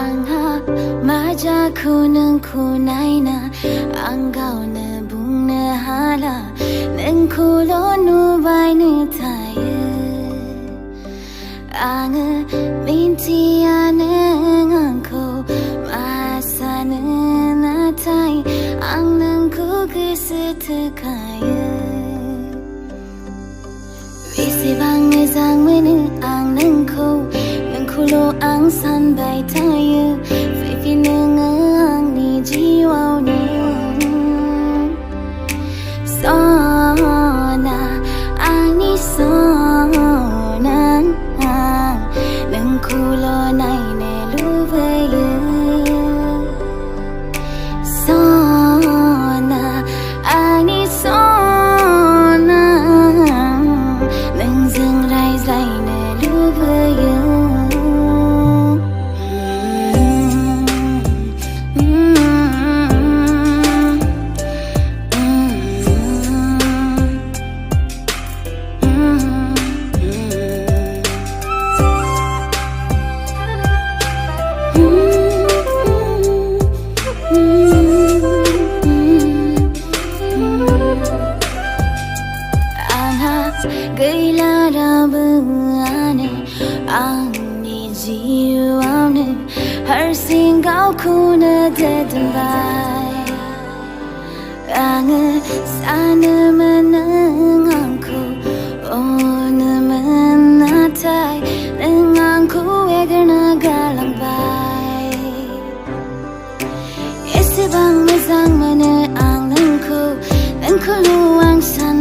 Angha maja kunung kunaina anggauna bungna hala neng kulo nubai nu taye ang mintia neng angko masana natai ang neng ku kesetekaya visi bang ezang menu ang neng kulo ang san bai tayu fifi neng ang ni jiwa ni sona ani sona neng kulo nai ne lu bayu sona ani sona neng zeng rai zai ne lu bayu Gila rabuane ani jiwane har singau kuna dedambai ang sana manang angku ona manatai nang angku egarna galang bai ese bang mazang mana ang nangku luang sa